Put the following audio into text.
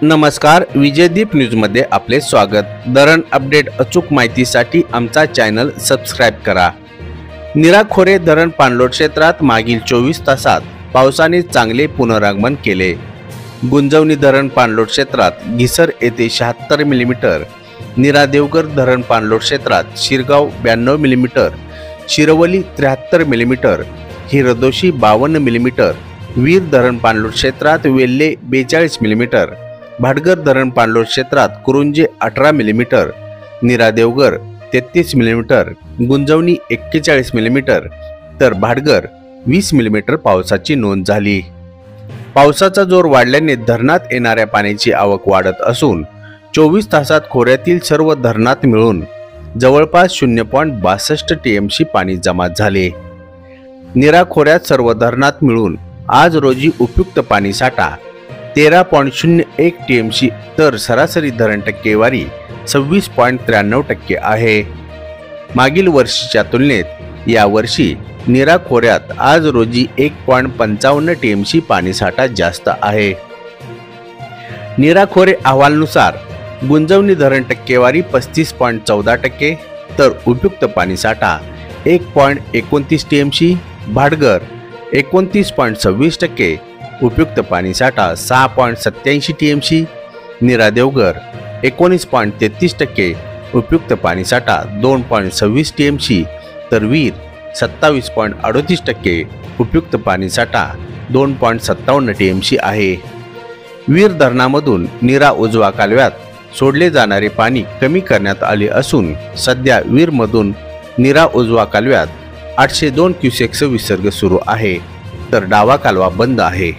नमस्कार, विजयदीप न्यूजमध्ये आपले स्वागत। धरण अपडेट अचूक माहितीसाठी आमचा चॅनल सबस्क्राइब करा। नीरा खोरे धरण पाणलोट क्षेत्रात मागील 24 तासात पावसाने चांगले पुनरागमन केले। गुंजवणी धरण पाणलोट क्षेत्रात घिसर येथे 76 मिलीमीटर, नीरा देवघर धरण पाणलोट क्षेत्रात Shirgaon 92 millimetre, Shirwali 73 millimetre, Hirdoshi 52 millimetre, Veer धरण पाणलोट क्षेत्रात वेल्हे 42 मिलीमीटर, भाटघर धरण पाणलोट क्षेत्रात कुरुंजे 18 मिलीमीटर, नीरा देवघर 33 मिलीमीटर, गुंजवणी 41 मिलीमीटर तर भाटघर 20 मिलीमीटर पावसाची नोंद झाली। पावसाचा जोर वाढल्याने धरणात येणाऱ्या पाण्याची आवक वाढत असून 24 तासात खोऱ्यातील सर्व धरणात मिळून जवळपास 0.62 टीएमसी पाणी जमा झाले। नीरा खोऱ्यात सर्व धरणात मिळून आज रोजी उपयुक्त पाणी साठा 13.01 टीएमसी तर सरासरी धरण टक्केवारी 26.93% आहे। मागील वर्षीच्या तुलनेत या वर्षी नीरा खोऱ्यात आज रोजी 1.55 टीएमसी पाणी साठा जास्त आहे। नीरा खोरे अहवालानुसार गुंजवणी धरण टक्केवारी 35.14% तर उपयुक्त पाणी साठा 1.29 टीएमसी, भाटघर 29.26%, उपयुक्त पाणी साठा 6.87 टीएमसी, नीरा देवघर 19.33%, उपयुक्त पाणी साठा 2.26 टीएमसी तर वीर 27.38%, उपयुक्त पाणी साठा 2.57 टीएमसी आहे। वीर धरणामधून नीरा उजवा कालव्यात सोडले जाणारे पाणी कमी करण्यात आले असून सध्या वीरमधून नीरा उजवा कालव्यात 802 क्युसेक्स विसर्ग सुरू आहे तर डावा कालवा बंद आहे।